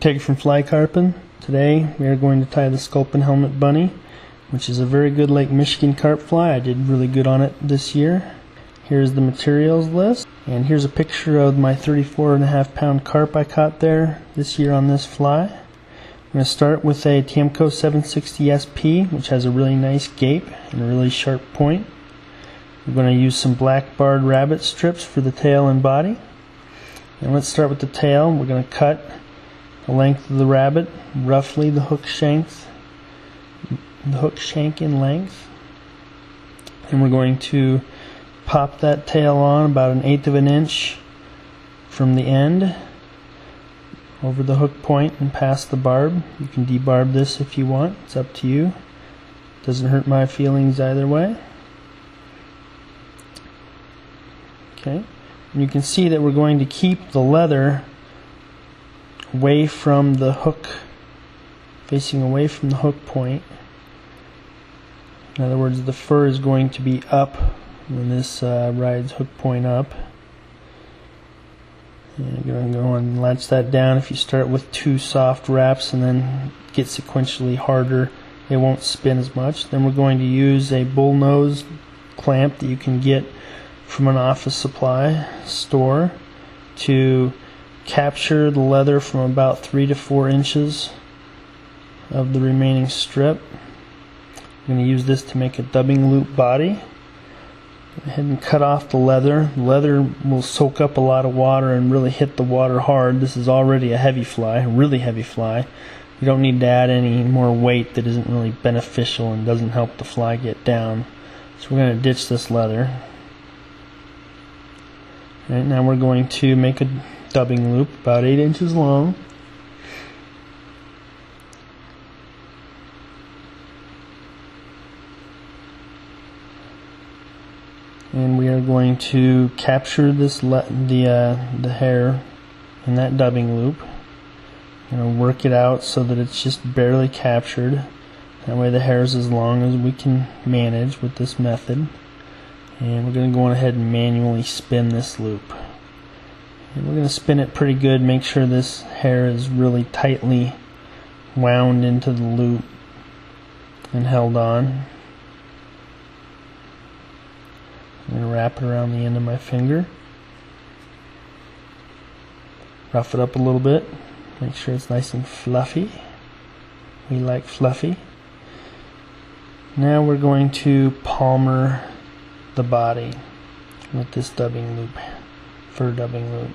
Take it from Fly-Carpin. Today we are going to tie the Sculpin helmet bunny, which is a very good Lake Michigan carp fly. I did really good on it this year. Here's the materials list, and here's a picture of my 34.5 pound carp I caught there this year on this fly. I'm going to start with a Tiemco 760 SP, which has a really nice gape and a really sharp point. We're going to use some black barred rabbit strips for the tail and body. And let's start with the tail. We're going to cut the length of the rabbit, roughly the hook shank in length. And we're going to pop that tail on about 1/8 of an inch from the end over the hook point and past the barb. You can debarb this if you want, it's up to you. Doesn't hurt my feelings either way. Okay, and you can see that we're going to keep the leather away from the hook, facing away from the hook point. In other words, the fur is going to be up when this rides hook point up. And you're going to go and latch that down. If you start with 2 soft wraps and then get sequentially harder, it won't spin as much. Then we're going to use a bullnose clamp that you can get from an office supply store to capture the leather from about 3 to 4 inches of the remaining strip. I'm going to use this to make a dubbing loop body. Go ahead and cut off the leather. The leather will soak up a lot of water and really hit the water hard. This is already a heavy fly, a really heavy fly. You don't need to add any more weight that isn't really beneficial and doesn't help the fly get down. So we're going to ditch this leather. Right, now we're going to make a dubbing loop about 8 inches long. And we are going to capture this the hair in that dubbing loop. I'm going to work it out so that it's just barely captured. That way the hair is as long as we can manage with this method. And we're going to go ahead and manually spin this loop. And we're going to spin it pretty good, make sure this hair is really tightly wound into the loop and held on. I'm going to wrap it around the end of my finger. Rough it up a little bit, make sure it's nice and fluffy. We like fluffy. Now we're going to palmer the body with this dubbing loop, fur dubbing loop.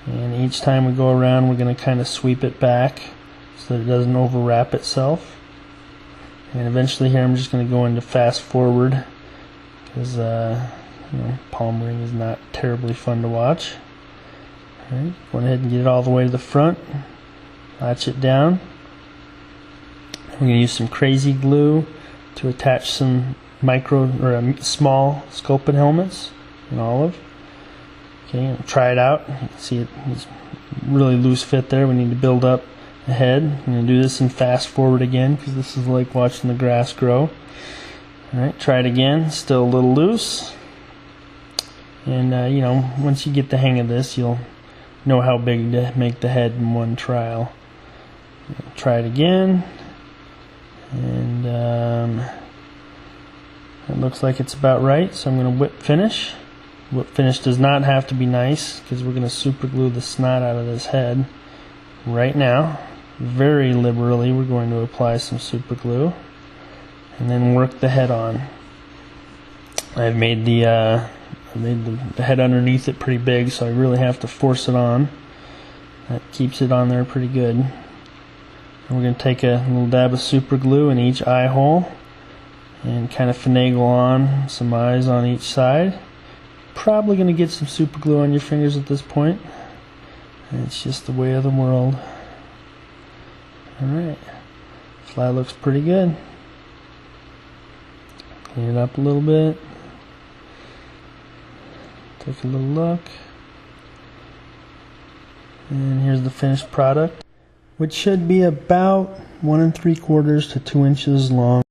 And each time we go around, we're going to kind of sweep it back so that it doesn't overwrap itself. And eventually here I'm just going to go into fast forward because palmering is not terribly fun to watch. Alright, go ahead and get it all the way to the front, latch it down. We're going to use some crazy glue to attach some small Sculpin helmets in olive. Okay, and try it out. You can see it's really loose fit there. We need to build up the head. I'm going to do this in fast forward again because this is like watching the grass grow. Alright, try it again. Still a little loose. And once you get the hang of this, you'll know how big to make the head in one trial. Try it again. And it looks like it's about right, so I'm going to whip finish. Whip finish does not have to be nice because we're going to super glue the snot out of this head right now. Very liberally we're going to apply some super glue and then work the head on. I've made the head underneath it pretty big, so I really have to force it on. That keeps it on there pretty good. And we're going to take a little dab of super glue in each eye hole and kind of finagle on some eyes on each side. Probably going to get some super glue on your fingers at this point. And it's just the way of the world. Alright, fly looks pretty good. Clean it up a little bit. Take a little look. And here's the finished product, which should be about 1 3/4 to 2 inches long.